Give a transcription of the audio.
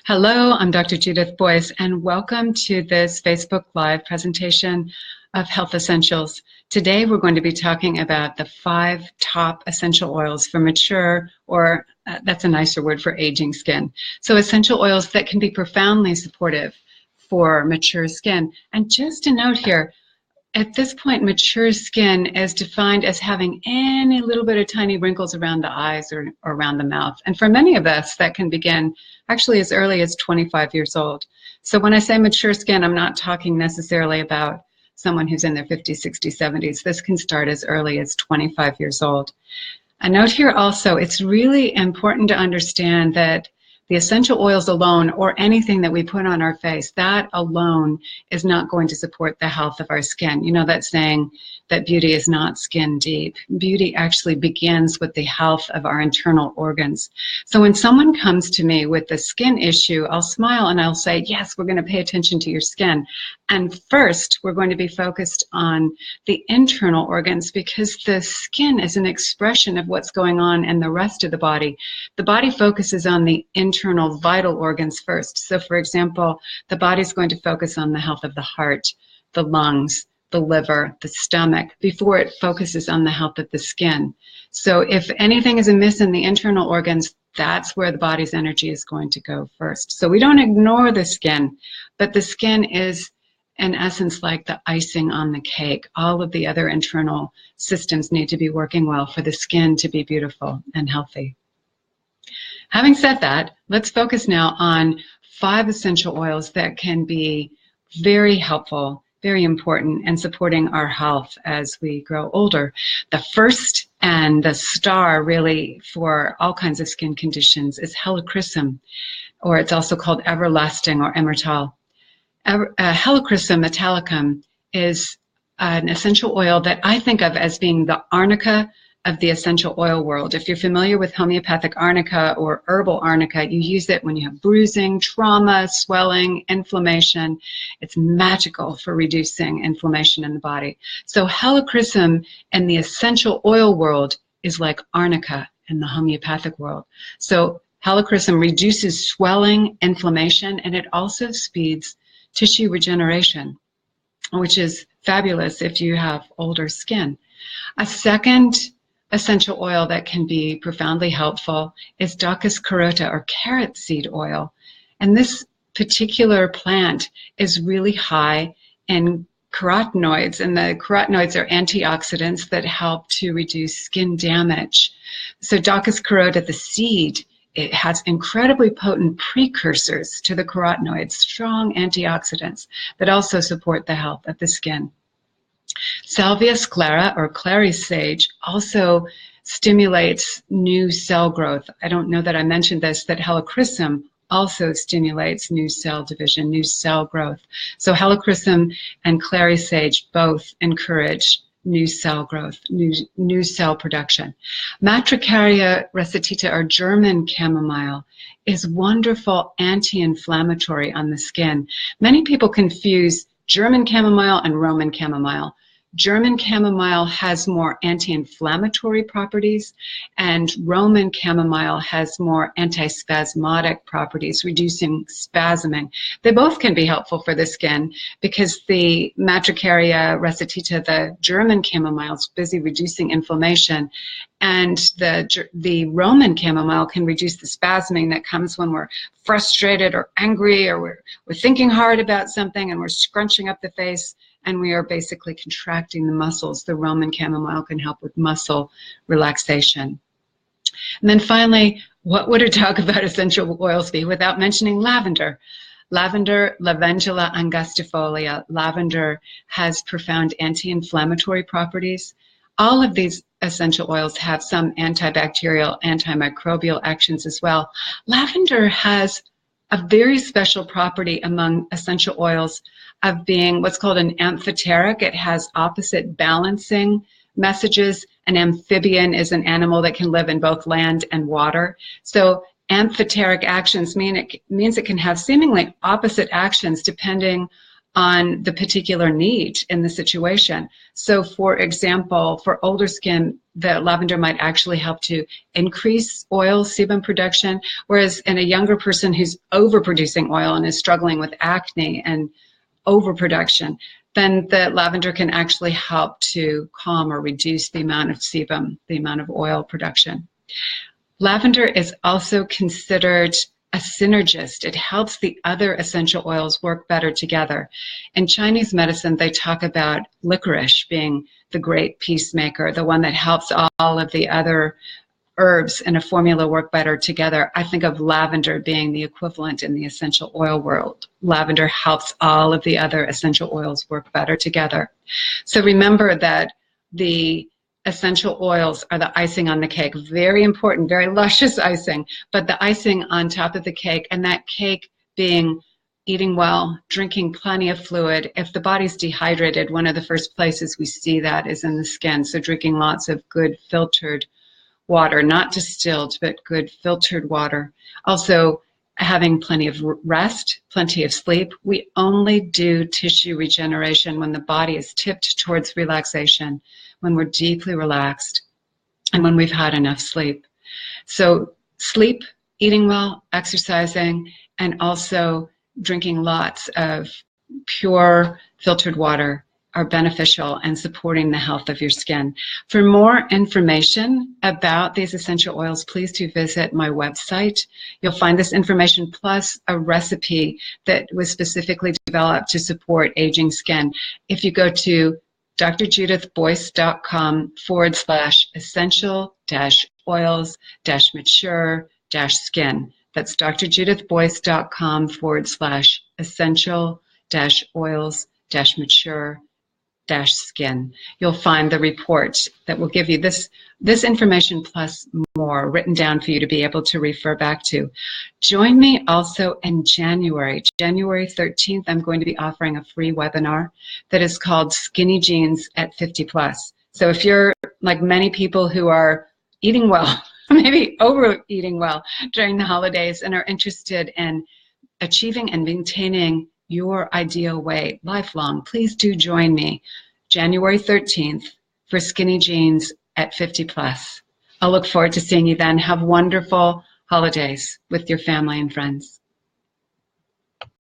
Hello, I'm Dr. Judith Boyce, and welcome to this Facebook Live presentation of Health Essentials. Today, we're going to be talking about the 5 top essential oils for mature, or that's a nicer word for aging skin. So essential oils that can be profoundly supportive for mature skin. And just a note here, at this point, mature skin is defined as having any little bit of tiny wrinkles around the eyes or around the mouth. And for many of us, that can begin actually as early as 25 years old. So when I say mature skin, I'm not talking necessarily about someone who's in their 50s, 60s, 70s. This can start as early as 25 years old. A note here also, it's really important to understand that the essential oils alone, or anything that we put on our face, that alone is not going to support the health of our skin. You know that saying that beauty is not skin deep. Beauty actually begins with the health of our internal organs. So when someone comes to me with a skin issue, I'll smile and I'll say, yes, we're going to pay attention to your skin. And first, we're going to be focused on the internal organs, because the skin is an expression of what's going on in the rest of the body. The body focuses on the internal vital organs first. So for example, the body's going to focus on the health of the heart, the lungs, the liver, the stomach, before it focuses on the health of the skin. So if anything is amiss in the internal organs, that's where the body's energy is going to go first. So we don't ignore the skin, but the skin is in essence like the icing on the cake. All of the other internal systems need to be working well for the skin to be beautiful and healthy. Having said that, let's focus now on 5 essential oils that can be very helpful, very important in supporting our health as we grow older. The first and the star really for all kinds of skin conditions is Helichrysum, or it's also called everlasting or emmertal. Helichrysum metallicum is an essential oil that I think of as being the arnica of the essential oil world. If you're familiar with homeopathic arnica or herbal arnica, you use it when you have bruising, trauma, swelling, inflammation. It's magical for reducing inflammation in the body. So Helichrysum in the essential oil world is like arnica in the homeopathic world. So Helichrysum reduces swelling, inflammation, and it also speeds tissue regeneration, which is fabulous if you have older skin. A second essential oil that can be profoundly helpful is Daucus carota, or carrot seed oil. And this particular plant is really high in carotenoids, and the carotenoids are antioxidants that help to reduce skin damage. So Daucus carota, the seed, it has incredibly potent precursors to the carotenoids, strong antioxidants that also support the health of the skin. Salvia sclera, or clary sage, also stimulates new cell growth. I don't know that I mentioned this, that Helichrysum also stimulates new cell division, new cell growth. So Helichrysum and clary sage both encourage new cell growth, new cell production. Matricaria recitita, or German chamomile, is wonderful anti-inflammatory on the skin. Many people confuse German chamomile and Roman chamomile. German chamomile has more anti-inflammatory properties, and Roman chamomile has more antispasmodic properties, reducing spasming. They both can be helpful for the skin because the Matricaria recitita, the German chamomile, is busy reducing inflammation, and the Roman chamomile can reduce the spasming that comes when we're frustrated or angry, or we're thinking hard about something and we're scrunching up the face and we are basically contracting the muscles. The Roman chamomile can help with muscle relaxation. And then finally, what would a talk about essential oils be without mentioning lavender? Lavender, Lavendula angustifolia. Lavender has profound anti-inflammatory properties. All of these essential oils have some antibacterial, antimicrobial actions as well. Lavender has a very special property among essential oils of being what's called an amphoteric. It has opposite balancing messages. An amphibian is an animal that can live in both land and water. So amphoteric actions means it can have seemingly opposite actions depending on the particular need in the situation. So for example, for older skin, the lavender might actually help to increase oil sebum production, whereas in a younger person who's overproducing oil and is struggling with acne and overproduction, then the lavender can actually help to calm or reduce the amount of sebum, the amount of oil production. Lavender is also considered a synergist. It helps the other essential oils work better together. In Chinese medicine, they talk about licorice being the great peacemaker, the one that helps all of the other herbs in a formula work better together. I think of lavender being the equivalent in the essential oil world. Lavender helps all of the other essential oils work better together. So remember that the essential oils are the icing on the cake. Very important, very luscious icing, but the icing on top of the cake, and that cake being eating well, drinking plenty of fluid. If the body's dehydrated, one of the first places we see that is in the skin. So drinking lots of good filtered water, not distilled, but good filtered water. Also having plenty of rest, plenty of sleep. We only do tissue regeneration when the body is tipped towards relaxation, when we're deeply relaxed, and when we've had enough sleep. So sleep, eating well, exercising, and also drinking lots of pure filtered water are beneficial and supporting the health of your skin. For more information about these essential oils, please do visit my website. You'll find this information plus a recipe that was specifically developed to support aging skin. If you go to drjudithboyce.com/essential-oils-mature-skin. That's drjudithboyce.com/essential-oils-mature-skin. You'll find the report that will give you this information plus more written down for you to be able to refer back to. Join me also in January 13th. I'm going to be offering a free webinar that is called Skinny Jeans at 50 Plus. So if you're like many people who are eating well, maybe overeating well during the holidays, and are interested in achieving and maintaining your ideal weight lifelong, please do join me January 13th for Skinny Jeans at 50 Plus. I'll look forward to seeing you then. Have wonderful holidays with your family and friends.